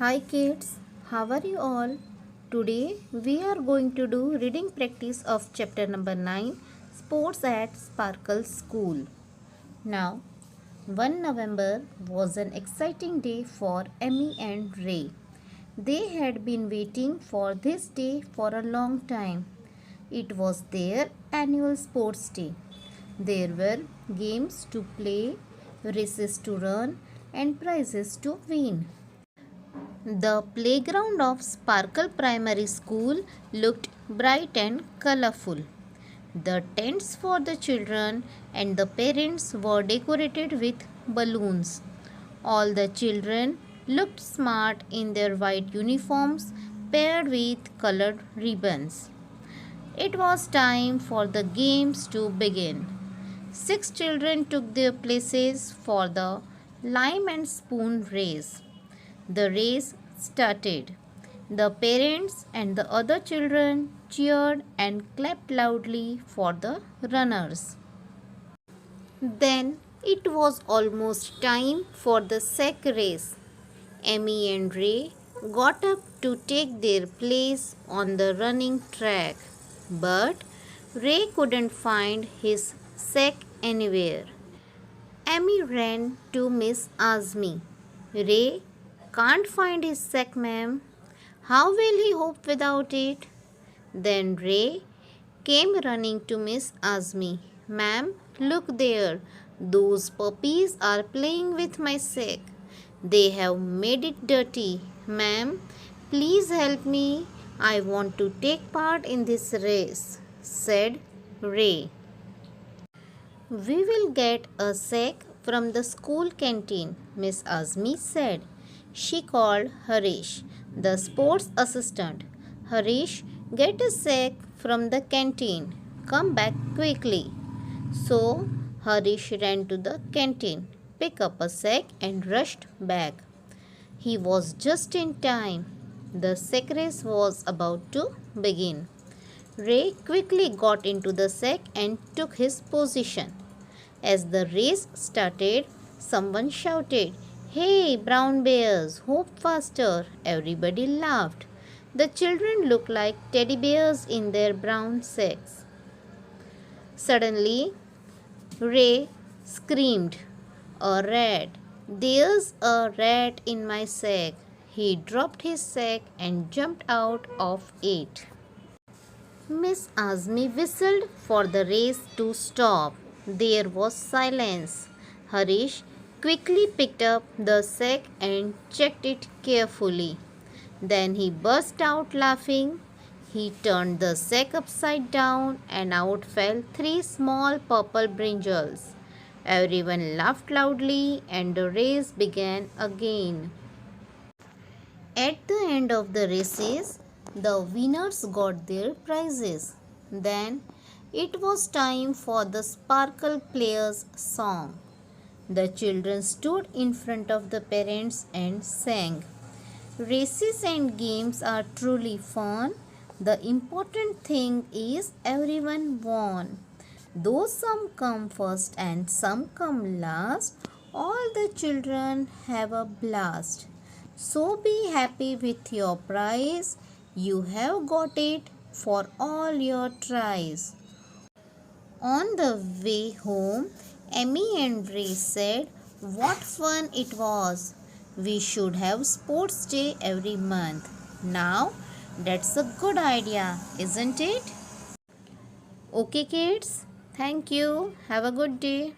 Hi kids, how are you all? Today we are going to do reading practice of chapter number 9, Sports at Sparkle School. Now, 1 November was an exciting day for Emmy and Ray. They had been waiting for this day for a long time. It was their annual sports day. There were games to play, races to run, and prizes to win. The playground of Sparkle Primary School looked bright and colorful. The tents for the children and the parents were decorated with balloons. All the children looked smart in their white uniforms paired with colored ribbons. It was time for the games to begin. 6 children took their places for the lime and spoon race. The race started. The parents and the other children cheered and clapped loudly for the runners. Then it was almost time for the sack race. Emmy and Ray got up to take their place on the running track, but Ray couldn't find his sack anywhere. Emmy ran to Miss Azmi. Ray can't find his sack, ma'am. How will he hope without it? Then Ray came running to Miss Azmi. Ma'am, look there. Those puppies are playing with my sack. They have made it dirty. Ma'am, please help me. I want to take part in this race, said Ray. We will get a sack from the school canteen, Miss Azmi said. She called Harish, the sports assistant. Harish, get a sack from the canteen. Come back quickly. So Harish ran to the canteen, picked up a sack and rushed back. He was just in time. The sack race was about to begin. Ray quickly got into the sack and took his position. As the race started, someone shouted, Hey, brown bears, hope faster. Everybody laughed. The children looked like teddy bears in their brown sacks. Suddenly, Ray screamed, A rat! There's a rat in my sack. He dropped his sack and jumped out of it. Miss Azmi whistled for the race to stop. There was silence. Harish quickly picked up the sack and checked it carefully. Then he burst out laughing. He turned the sack upside down and out fell 3 small purple brinjals. Everyone laughed loudly and the race began again. At the end of the races, the winners got their prizes. Then it was time for the Sparkle Players song. The children stood in front of the parents and sang. Races and games are truly fun. The important thing is everyone won. Though some come first and some come last, all the children have a blast. So be happy with your prize. You have got it for all your tries. On the way home, Emmy and Ray said, What fun it was! We should have sports day every month. Now, that's a good idea, isn't it? Okay, kids. Thank you. Have a good day.